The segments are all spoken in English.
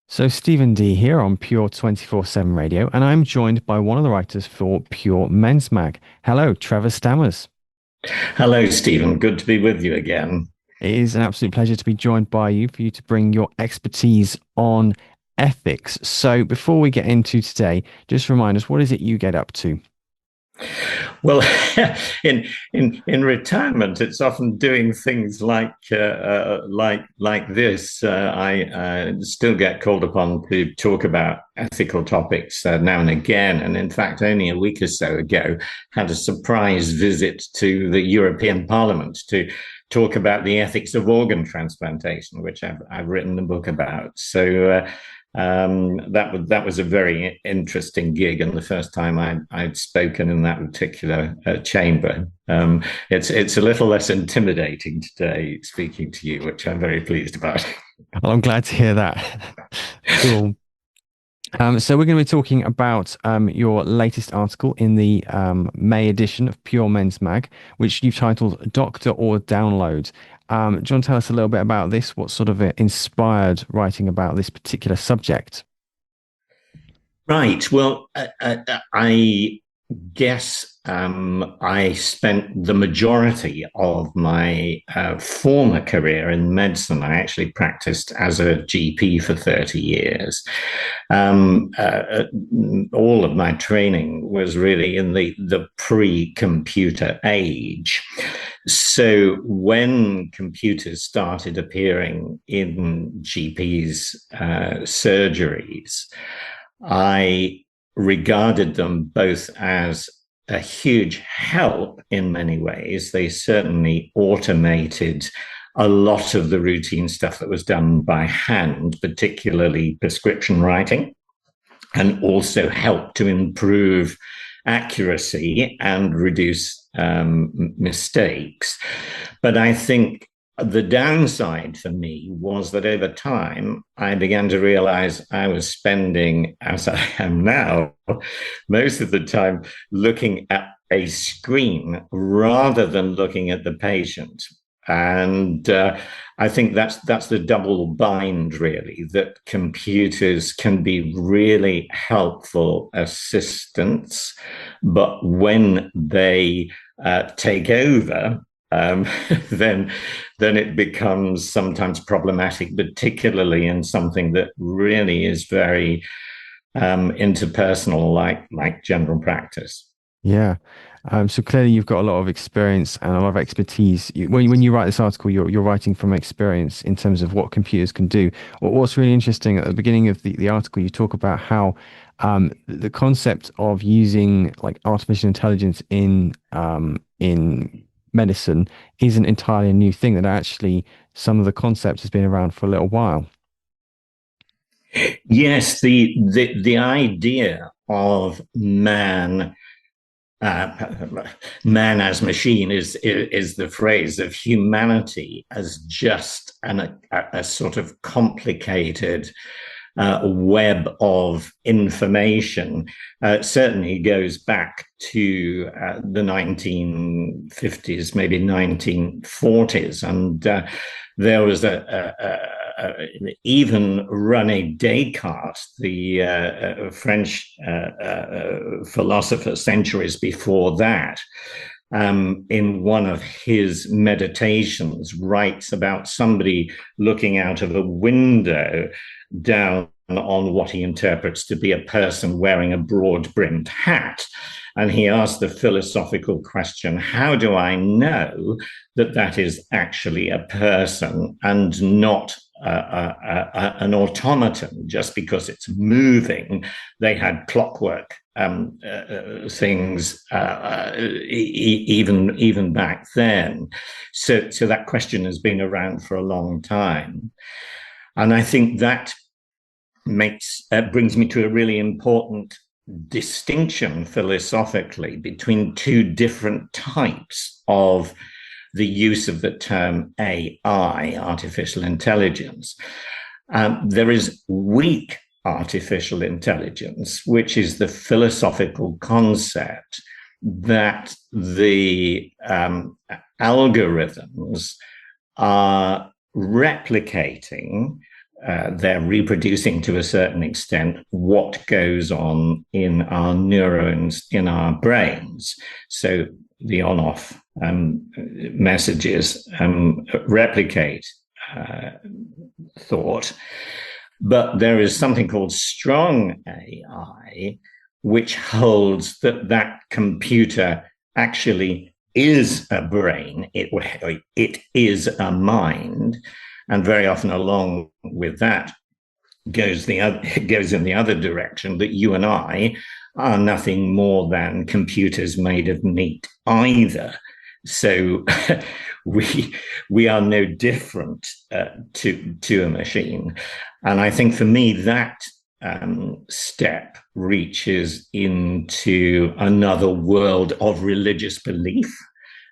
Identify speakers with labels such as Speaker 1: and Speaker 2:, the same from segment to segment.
Speaker 1: So, Stephen D here on Pure 24/7 Radio, and I'm joined by one of the writers for Pure Men's Mag. Hello, Trevor Stammers.
Speaker 2: Hello, Stephen. Good to be with you again.
Speaker 1: It is an absolute pleasure to be joined by you for you to bring your expertise on ethics. So, before we get into today, just remind us, what is it you get up to?
Speaker 2: Well, in retirement, it's often doing things like this. I still get called upon to talk about ethical topics now and again, and in fact, only a week or so ago, had a surprise visit to the European Parliament to talk about the ethics of organ transplantation, which I've written a book about. That was a very interesting gig, and the first time I'd spoken in that particular chamber. It's a little less intimidating today speaking to you, which I'm very pleased about.
Speaker 1: Well, I'm glad to hear that. Cool. So we're going to be talking about your latest article in the May edition of Pure Men's Mag, which you've titled "Doctor or Download." Do you want to tell us a little bit about this? What sort of inspired writing about this particular subject?
Speaker 2: Right. Well, I guess I spent the majority of my former career in medicine. I actually practiced as a GP for 30 years. All of my training was really in the pre-computer age. So when computers started appearing in GPs' surgeries, I regarded them both as a huge help in many ways. They certainly automated a lot of the routine stuff that was done by hand, particularly prescription writing, and also helped to improve accuracy and reduce mistakes. But I think the downside for me was that over time, I began to realize I was spending, as I am now, most of the time looking at a screen rather than looking at the patient. And I think that's the double bind, really, that computers can be really helpful assistants, but when they take over, um, then then it becomes sometimes problematic, particularly in something that really is very interpersonal, like general practice.
Speaker 1: Yeah. So clearly you've got a lot of experience and a lot of expertise. When you write this article, you're writing from experience in terms of what computers can do. What's really interesting at the beginning of the article, you talk about how the concept of using like artificial intelligence in medicine isn't entirely a new thing, that actually some of the concepts has been around for a little while.
Speaker 2: Yes, the idea of man as machine is the phrase of humanity as just a sort of complicated web of information certainly goes back to the 1950s, maybe 1940s. And there was even René Descartes, the French philosopher centuries before that, in one of his meditations, writes about somebody looking out of a window down on what he interprets to be a person wearing a broad brimmed hat. And he asked the philosophical question, how do I know that that is actually a person and not an automaton just because it's moving? They had clockwork things even back then. So that question has been around for a long time. And I think that brings me to a really important distinction philosophically between two different types of the use of the term AI, artificial intelligence. There is weak artificial intelligence, which is the philosophical concept that the algorithms are replicating they're reproducing to a certain extent what goes on in our neurons in our brains. So the on off messages replicate uh, thought. But there is something called strong AI, which holds that that computer actually is a brain, it is a mind. And very often, along with that, goes in the other direction, that you and I are nothing more than computers made of meat either. So we are no different to a machine, and I think for me that step reaches into another world of religious belief.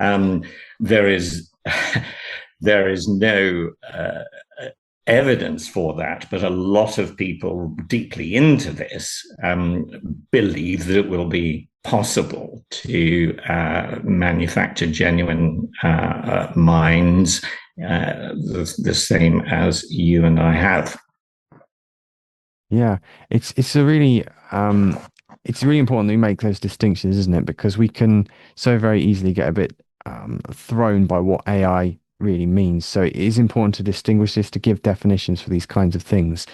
Speaker 2: Um, there is there is no evidence for that, but a lot of people deeply into this believe that it will be possible to manufacture genuine minds, the same as you and I have.
Speaker 1: Yeah, it's a really it's really important that we make those distinctions, isn't it? Because we can so very easily get a bit thrown by what AI really means. So it is important to distinguish this, to give definitions for these kinds of things,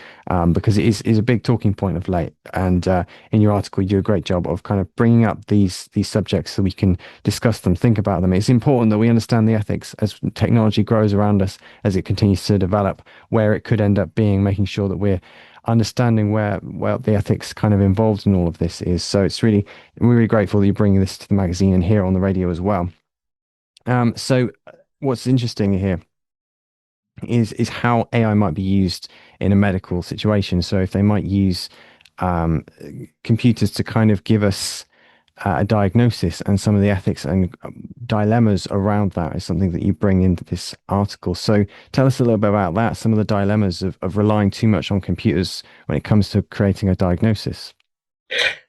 Speaker 1: because it is a big talking point of late. And in your article, you do a great job of kind of bringing up these subjects so we can discuss them, think about them. It's important that we understand the ethics as technology grows around us, as it continues to develop, where it could end up being, making sure that we're understanding where the ethics kind of involved in all of this is. So we're really grateful that you're bringing this to the magazine and here on the radio as well. So what's interesting here is how AI might be used in a medical situation. So if they might use um, computers to kind of give us a diagnosis, and some of the ethics and dilemmas around that is something that you bring into this article. So tell us a little bit about that, some of the dilemmas of relying too much on computers when it comes to creating a diagnosis.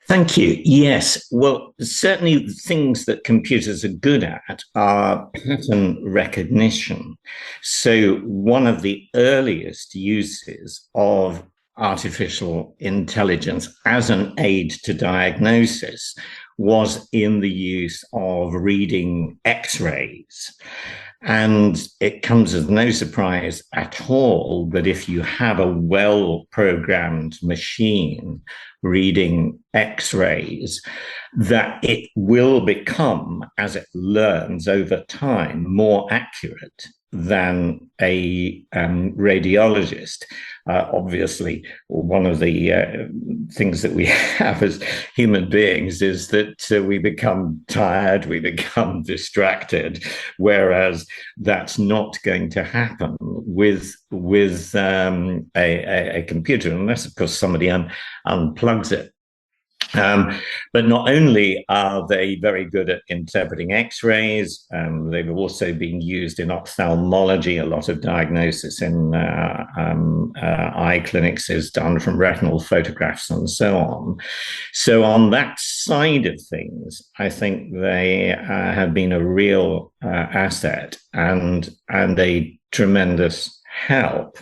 Speaker 2: Thank you. Yes. Well, certainly things that computers are good at are pattern recognition. So, one of the earliest uses of artificial intelligence as an aid to diagnosis was in the use of reading x rays. And it comes as no surprise at all that if you have a well programmed machine reading x rays, that it will become, as it learns over time, more accurate than a radiologist. Obviously, one of the things that we have as human beings is that we become tired, we become distracted, whereas that's not going to happen with a computer, unless, of course, somebody unplugs it. But not only are they very good at interpreting x-rays, they've also been used in ophthalmology. A lot of diagnosis in eye clinics is done from retinal photographs and so on. So on that side of things, I think they have been a real asset and a tremendous help.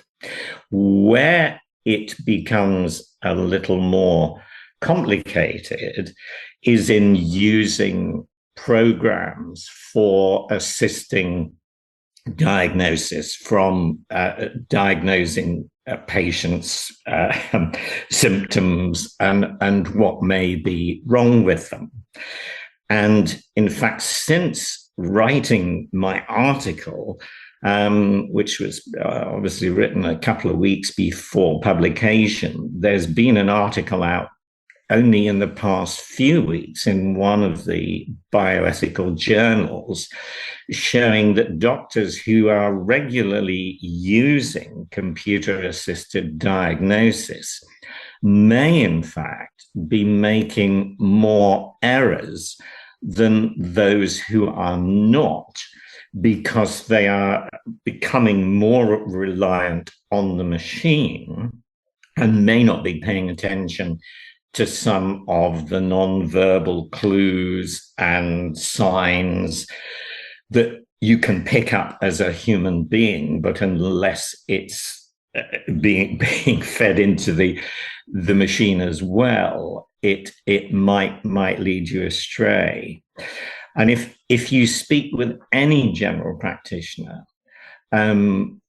Speaker 2: Where it becomes a little more complicated is in using programs for assisting diagnosis, from diagnosing patients' symptoms and what may be wrong with them. And in fact, since writing my article, which was obviously written a couple of weeks before publication, there's been an article out only in the past few weeks in one of the bioethical journals, showing that doctors who are regularly using computer-assisted diagnosis may, in fact, be making more errors than those who are not, because they are becoming more reliant on the machine and may not be paying attention to some of the non-verbal clues and signs that you can pick up as a human being, but unless it's being fed into the machine as well, it might lead you astray. And if you speak with any general practitioner, um,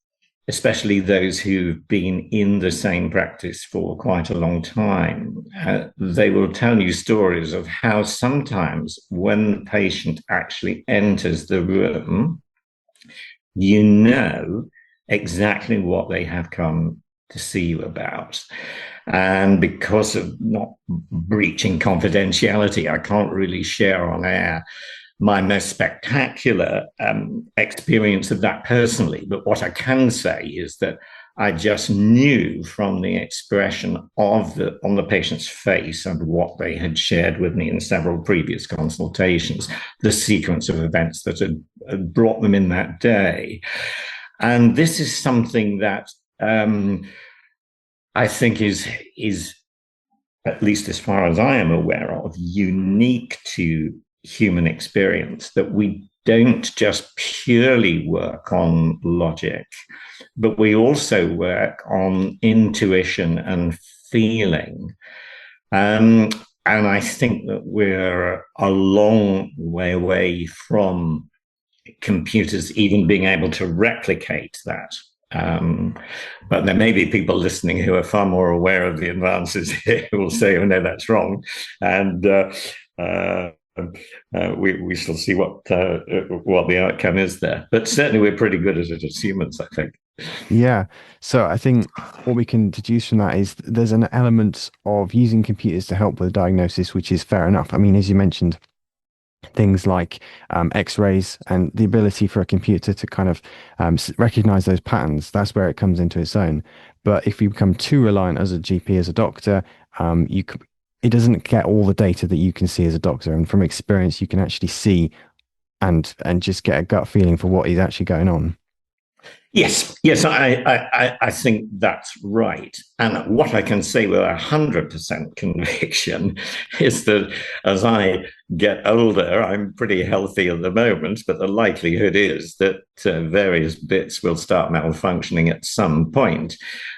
Speaker 2: especially those who've been in the same practice for quite a long time, they will tell you stories of how sometimes when the patient actually enters the room, you know exactly what they have come to see you about. And because of not breaching confidentiality, I can't really share on air my most spectacular experience of that personally. But what I can say is that I just knew from the expression of on the patient's face and what they had shared with me in several previous consultations, the sequence of events that had brought them in that day. And this is something that I think is, at least as far as I am aware of, unique to human experience, that we don't just purely work on logic, but we also work on intuition and feeling. And I think that we're a long way away from computers even being able to replicate that. But there may be people listening who are far more aware of the advances here who will say, "Oh no, that's wrong," and uh, we shall see what the outcome is there. But certainly, we're pretty good at it as humans, I think.
Speaker 1: Yeah. So I think what we can deduce from that is there's an element of using computers to help with diagnosis, which is fair enough. I mean, as you mentioned, things like X-rays and the ability for a computer to kind of recognize those patterns, that's where it comes into its own. But if you become too reliant as a GP, as a doctor, it doesn't get all the data that you can see as a doctor. And from experience, you can actually see and just get a gut feeling for what is actually going on.
Speaker 2: Yes, I think that's right. And what I can say with 100% conviction is that as I get older, I'm pretty healthy at the moment, but the likelihood is that various bits will start malfunctioning at some point.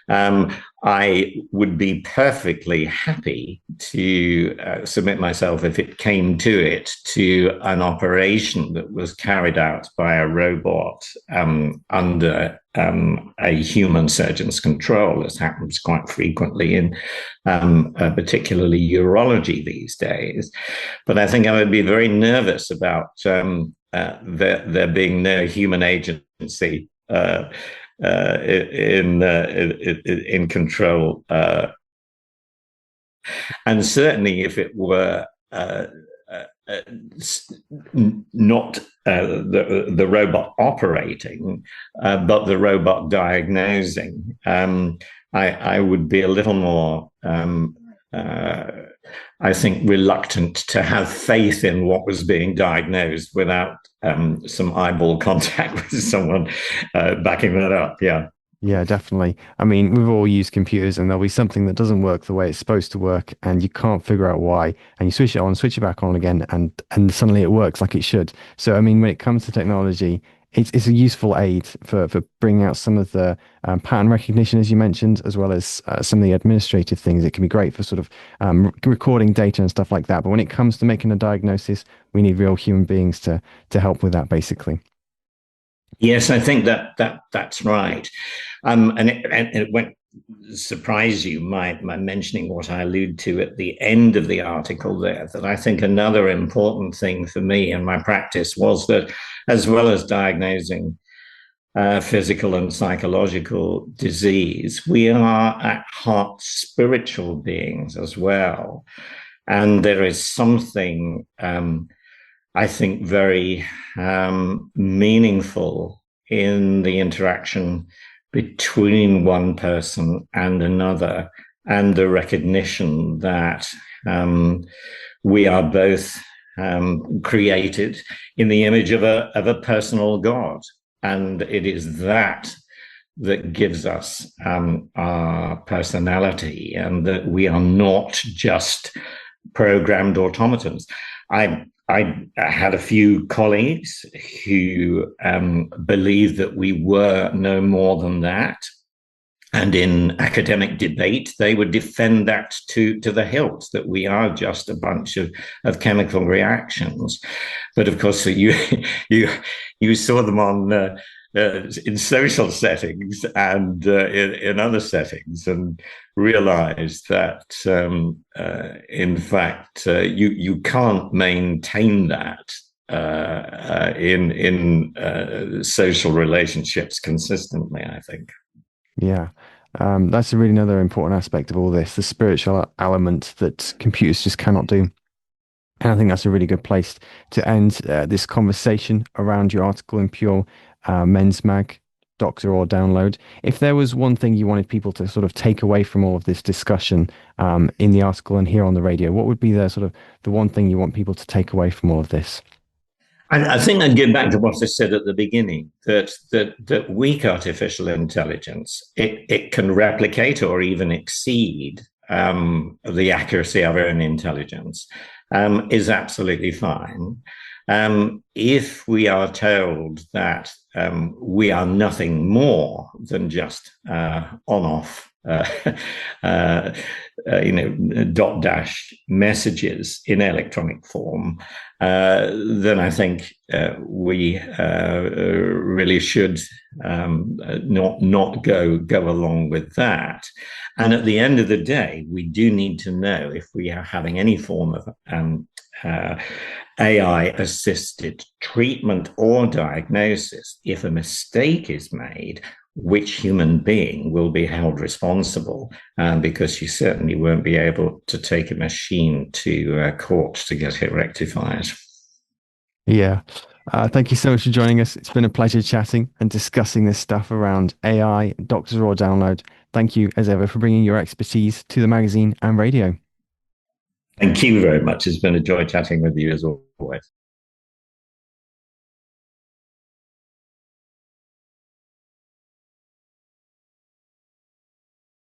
Speaker 2: I would be perfectly happy to submit myself, if it came to it, to an operation that was carried out by a robot under a human surgeon's control, as happens quite frequently in particularly urology these days. But I think I would be very nervous about there being no human agency in control, and certainly if it were not the robot operating, but the robot diagnosing, I would be a little more, I think, reluctant to have faith in what was being diagnosed without some eyeball contact with someone backing that up. Yeah.
Speaker 1: Yeah, definitely. I mean, we've all used computers and there'll be something that doesn't work the way it's supposed to work and you can't figure out why. And you switch it on, switch it back on again, and suddenly it works like it should. So, I mean, when it comes to technology, it's a useful aid for bringing out some of the pattern recognition, as you mentioned, as well as some of the administrative things. It can be great for sort of recording data and stuff like that. But when it comes to making a diagnosis, we need real human beings to help with that, basically.
Speaker 2: Yes, I think that's right. And it won't surprise you my mentioning what I allude to at the end of the article there, that I think another important thing for me in my practice was that, as well as diagnosing physical and psychological disease, we are at heart spiritual beings as well. And there is something I think, very meaningful in the interaction between one person and another, and the recognition that we are both created in the image of a personal God. And it is that that gives us our personality, and that we are not just programmed automatons. I had a few colleagues who believed that we were no more than that. and in academic debate, they would defend that to the hilt, that we are just a bunch of chemical reactions. But of course, you you saw them on in social settings and in other settings, and realized that in fact you can't maintain that in social relationships consistently, I think.
Speaker 1: Yeah. That's a really another important aspect of all this, the spiritual element that computers just cannot do. And I think that's a really good place to end this conversation around your article in Pure Men's Mag, Doctor or Download. If there was one thing you wanted people to sort of take away from all of this discussion in the article and here on the radio, what would be the sort of the one thing you want people to take away from all of this?
Speaker 2: I think I'd get back to what I said at the beginning, that weak artificial intelligence, it can replicate or even exceed the accuracy of our own intelligence, is absolutely fine. If we are told that we are nothing more than just on-off uh, dot dash messages in electronic form, then I think we really should not go along with that. And at the end of the day, we do need to know if we are having any form of AI assisted treatment or diagnosis. If a mistake is made, which human being will be held responsible? Because you certainly won't be able to take a machine to court to get it rectified.
Speaker 1: Yeah. Thank you so much for joining us. It's been a pleasure chatting and discussing this stuff around AI, Doctor or Download. Thank you, as ever, for bringing your expertise to the magazine and radio.
Speaker 2: Thank you very much. It's been a joy chatting with you as always.